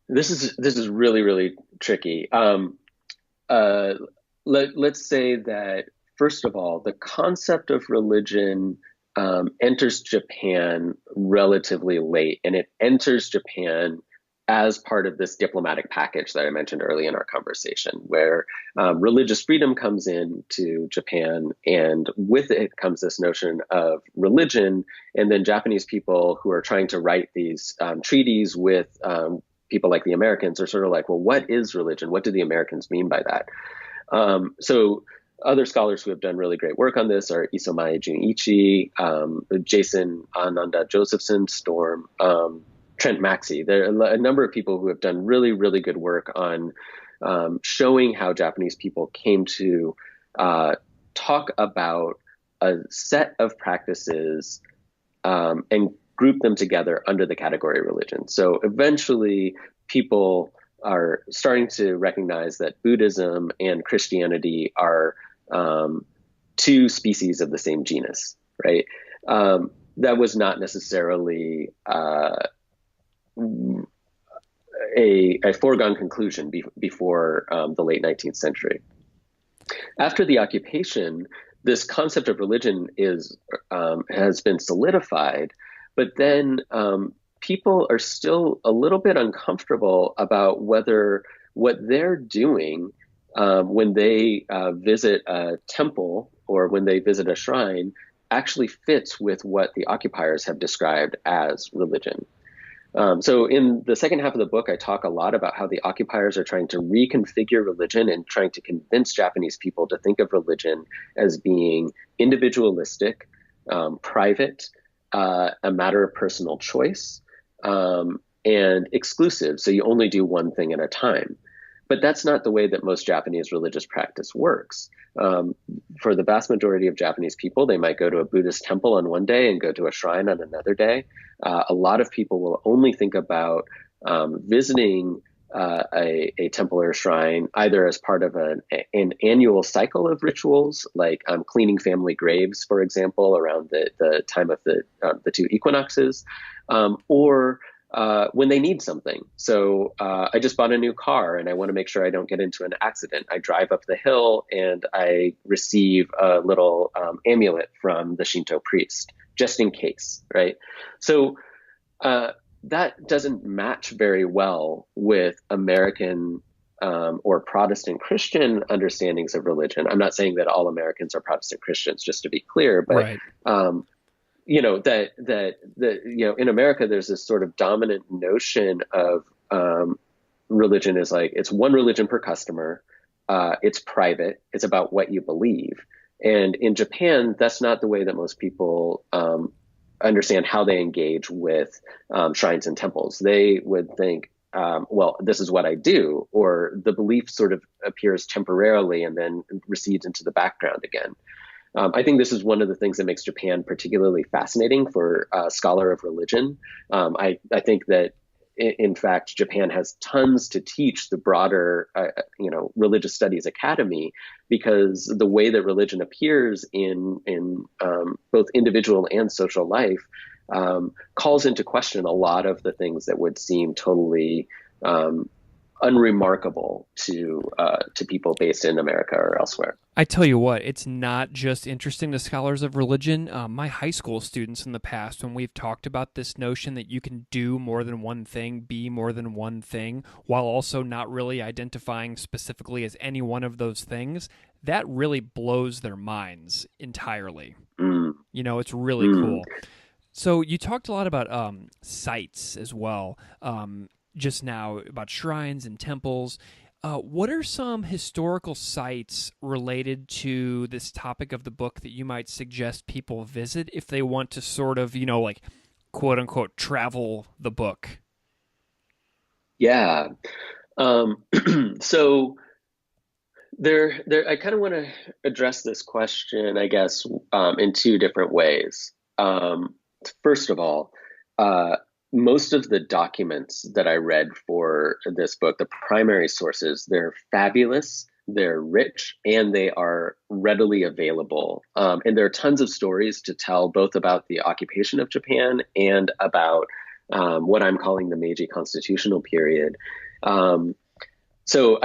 Speaker 2: this is really, really tricky. Let's say that, first of all, the concept of religion enters Japan relatively late, and it enters Japan as part of this diplomatic package that I mentioned early in our conversation, where religious freedom comes into Japan, and with it comes this notion of religion. And then Japanese people who are trying to write these treaties with people like the Americans are sort of like, well, what is religion? What do the Americans mean by that? So other scholars who have done really great work on this are Isomae Junichi, Jason Ananda Josephson, Storm, Trent Maxey. There are a number of people who have done really, really good work on showing how Japanese people came to talk about a set of practices and group them together under the category religion. So eventually people are starting to recognize that Buddhism and Christianity are two species of the same genus, right? That was not necessarily a foregone conclusion before the late 19th century. After the occupation, this concept of religion has been solidified, but then people are still a little bit uncomfortable about whether what they're doing when they visit a temple or when they visit a shrine actually fits with what the occupiers have described as religion. So in the second half of the book, I talk a lot about how the occupiers are trying to reconfigure religion and trying to convince Japanese people to think of religion as being individualistic, private, a matter of personal choice, and exclusive. So you only do one thing at a time. But that's not the way that most Japanese religious practice works. For the vast majority of Japanese people, they might go to a Buddhist temple on one day and go to a shrine on another day. A lot of people will only think about visiting a temple or a shrine either as part of an annual cycle of rituals, like cleaning family graves, for example, around the time of the two equinoxes, or when they need something. So I just bought a new car and I want to make sure I don't get into an accident. I drive up the hill and I receive a little amulet from the Shinto priest, just in case, right? So that doesn't match very well with American or Protestant Christian understandings of religion. I'm not saying that all Americans are Protestant Christians, just to be clear, but
Speaker 1: right.
Speaker 2: In America, there's this sort of dominant notion of religion is like, it's one religion per customer. It's private. It's about what you believe. And in Japan, that's not the way that most people understand how they engage with shrines and temples. They would think, well, this is what I do, or the belief sort of appears temporarily and then recedes into the background again. I think this is one of the things that makes Japan particularly fascinating for a scholar of religion. I think that, in fact, Japan has tons to teach the broader, religious studies academy, because the way that religion appears in both individual and social life calls into question a lot of the things that would seem totally unremarkable to people based in America or elsewhere.
Speaker 1: I tell you what, it's not just interesting to scholars of religion. My high school students in the past, when we've talked about this notion that you can do more than one thing, be more than one thing, while also not really identifying specifically as any one of those things, that really blows their minds entirely. It's really cool. So you talked a lot about sites as well. Just now, about shrines and temples. What are some historical sites related to this topic of the book that you might suggest people visit if they want to sort of, quote unquote, travel the book?
Speaker 2: Yeah. So I kind of want to address this question, I guess, in two different ways. First of all, most of the documents that I read for this book, the primary sources, they're fabulous, they're rich, and they are readily available. And there are tons of stories to tell, both about the occupation of Japan and about what I'm calling the Meiji constitutional period. So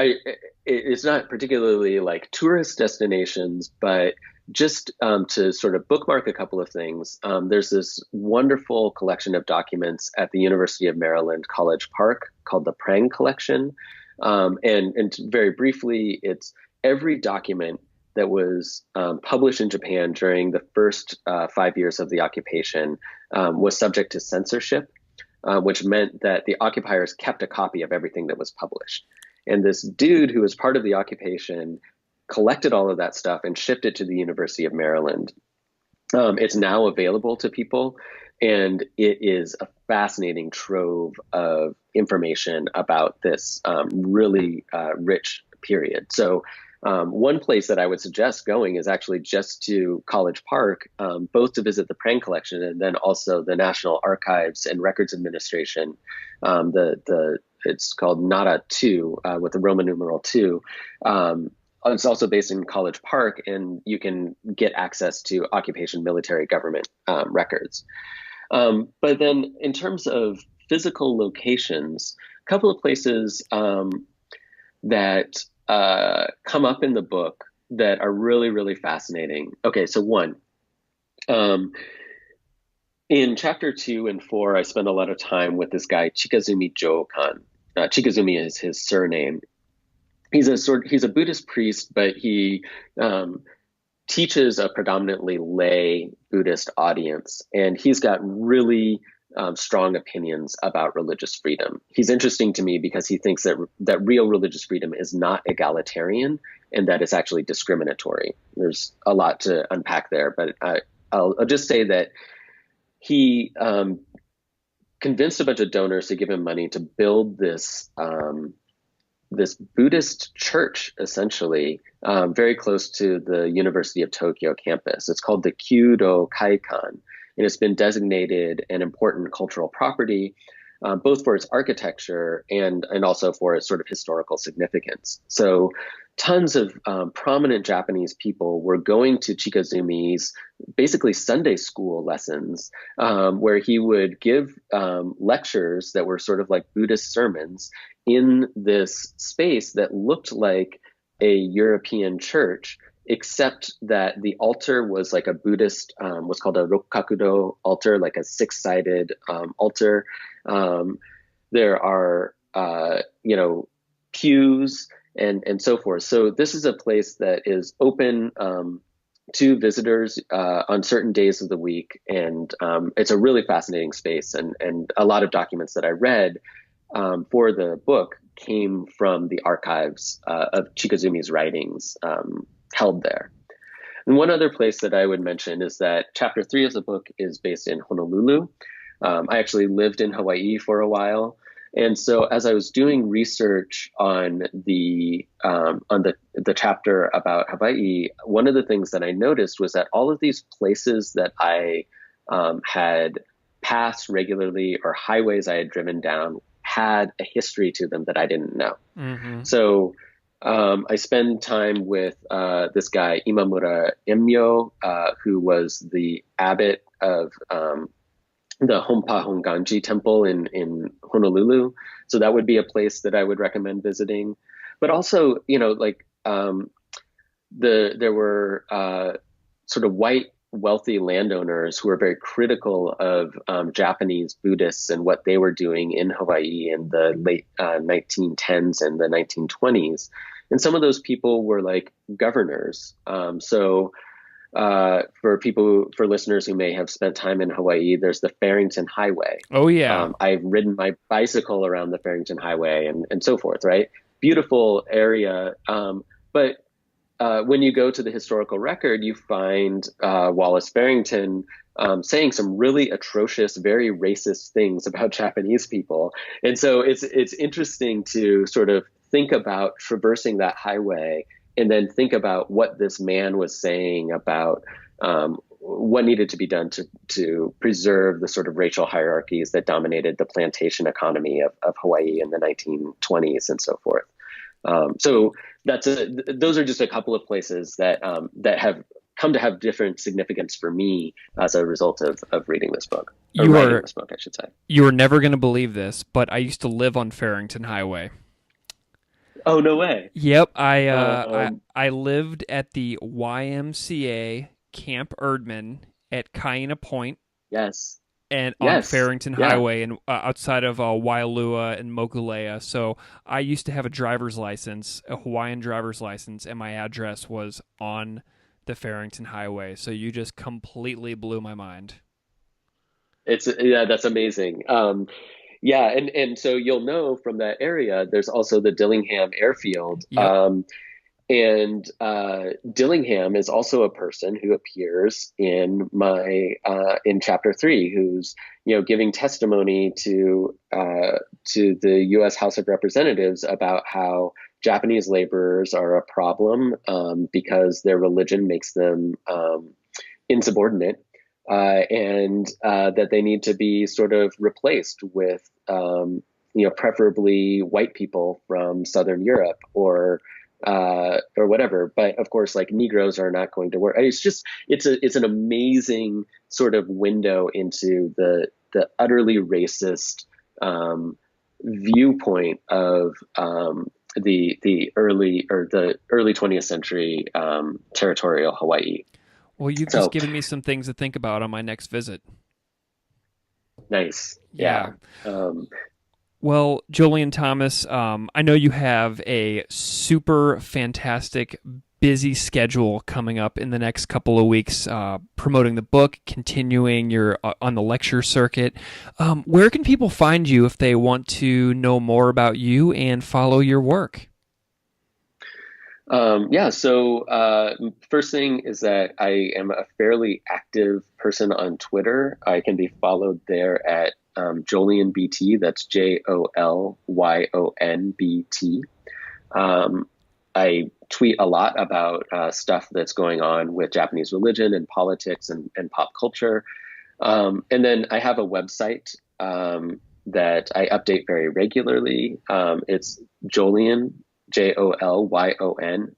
Speaker 2: it's not particularly like tourist destinations, but just to sort of bookmark a couple of things, there's this wonderful collection of documents at the University of Maryland College Park called the Prang Collection. And very briefly, it's every document that was published in Japan during the first 5 years of the occupation was subject to censorship, which meant that the occupiers kept a copy of everything that was published. And this dude who was part of the occupation collected all of that stuff and shipped it to the University of Maryland. It's now available to people, and it is a fascinating trove of information about this really rich period. So one place that I would suggest going is actually just to College Park, both to visit the Prang Collection and then also the National Archives and Records Administration, the it's called Nara 2 with the Roman numeral 2. It's also based in College Park, and you can get access to occupation military government records. But then in terms of physical locations, a couple of places that come up in the book that are really, really fascinating. Okay, so one, in chapter 2 and 4, I spend a lot of time with this guy, Chikazumi Jokan. Chikazumi is his surname. He's a Buddhist priest, but he teaches a predominantly lay Buddhist audience, and he's got really strong opinions about religious freedom. He's interesting to me because he thinks that real religious freedom is not egalitarian and that it's actually discriminatory. There's a lot to unpack there, but I'll just say that he convinced a bunch of donors to give him money to build this Buddhist church, essentially, very close to the University of Tokyo campus. It's called the Kyudo Kaikan, and it's been designated an important cultural property, both for its architecture and also for its sort of historical significance. So tons of prominent Japanese people were going to Chikazumi's basically Sunday school lessons, where he would give lectures that were sort of like Buddhist sermons in this space that looked like a European church, except that the altar was like a Buddhist, what's called a Rokkakudo altar, like a six-sided altar. There are, pews and so forth. So this is a place that is open to visitors on certain days of the week. And it's a really fascinating space. And a lot of documents that I read for the book came from the archives of Chikazumi's writings held there. And one other place that I would mention is that chapter 3 of the book is based in Honolulu. I actually lived in Hawaii for a while. And so as I was doing research on the chapter about Hawaii, one of the things that I noticed was that all of these places that I had passed regularly or highways I had driven down had a history to them that I didn't know. Mm-hmm. So I spend time with this guy, Imamura Emyo, who was the abbot of the Honpa Honganji temple in Honolulu. So that would be a place that I would recommend visiting. But also, there were sort of white wealthy landowners who were very critical of Japanese Buddhists and what they were doing in Hawaii in the late 1910s and the 1920s. And some of those people were like governors. For listeners who may have spent time in Hawaii, there's the Farrington Highway.
Speaker 1: Oh, yeah.
Speaker 2: I've ridden my bicycle around the Farrington Highway and so forth, right? Beautiful area. But when you go to the historical record, you find Wallace Farrington saying some really atrocious, very racist things about Japanese people. And so it's interesting to sort of think about traversing that highway and then think about what this man was saying about what needed to be done to preserve the sort of racial hierarchies that dominated the plantation economy of Hawaii in the 1920s and so forth. So those are just a couple of places that have come to have different significance for me as a result of reading this book. Writing this book, I should say.
Speaker 1: You are never going to believe this, but I used to live on Farrington Highway.
Speaker 2: Oh, no way.
Speaker 1: Yep. I lived at the YMCA Camp Erdman at Kaina Point.
Speaker 2: Yes.
Speaker 1: And on Farrington Highway and outside of Waialua and Mokulea. So I used to have a driver's license, a Hawaiian driver's license, and my address was on the Farrington Highway. So you just completely blew my mind.
Speaker 2: That's amazing. And so you'll know from that area, there's also the Dillingham Airfield. Yep. And Dillingham is also a person who appears in in chapter 3, who's giving testimony to the U.S. House of Representatives about how Japanese laborers are a problem because their religion makes them insubordinate, and that they need to be sort of replaced with preferably white people from Southern Europe or whatever. But of course, like Negroes are not going to work. It's an amazing sort of window into the utterly racist viewpoint of the early 20th century territorial Hawaii.
Speaker 1: Well, you've just given me some things to think about on my next visit.
Speaker 2: Nice.
Speaker 1: Yeah. Well, Jolyon Thomas, I know you have a super fantastic, busy schedule coming up in the next couple of weeks, promoting the book, continuing your on the lecture circuit. Where can people find you if they want to know more about you and follow your work?
Speaker 2: So first thing is that I am a fairly active person on Twitter. I can be followed there at JolyonBT. That's JOLYONBT. I tweet a lot about stuff that's going on with Japanese religion and politics and pop culture. And then I have a website that I update very regularly. It's Jolyon, JOLYON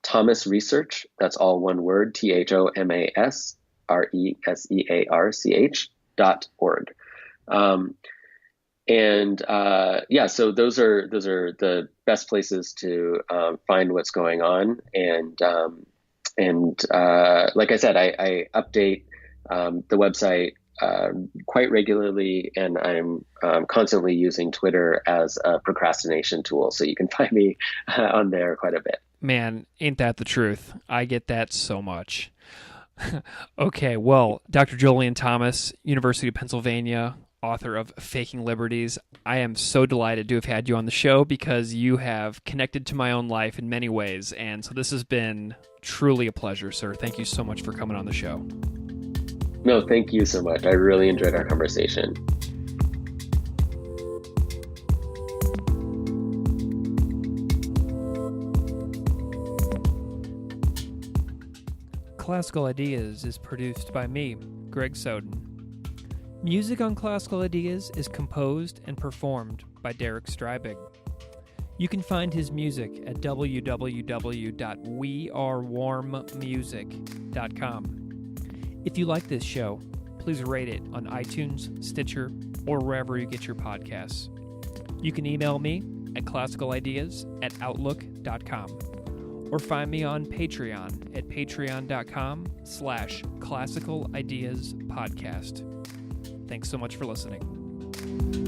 Speaker 2: Thomas Research. That's all one word, ThomasResearch.org. So those are the best places to find what's going on. And like I said, I update the website quite regularly, and I'm constantly using Twitter as a procrastination tool. So you can find me on there quite a bit.
Speaker 1: Man, ain't that the truth? I get that so much. Okay, well, Dr. Jolyon Thomas, University of Pennsylvania, author of Faking Liberties. I am so delighted to have had you on the show because you have connected to my own life in many ways. And so this has been truly a pleasure, sir. Thank you so much for coming on the show.
Speaker 2: No, thank you so much. I really enjoyed our conversation.
Speaker 1: Classical Ideas is produced by me, Greg Soden. Music on Classical Ideas is composed and performed by Derek Strybig. You can find his music at www.wearewarmmusic.com. If you like this show, please rate it on iTunes, Stitcher, or wherever you get your podcasts. You can email me at classicalideas@outlook.com or find me on Patreon at patreon.com/classicalideaspodcast. Thanks so much for listening.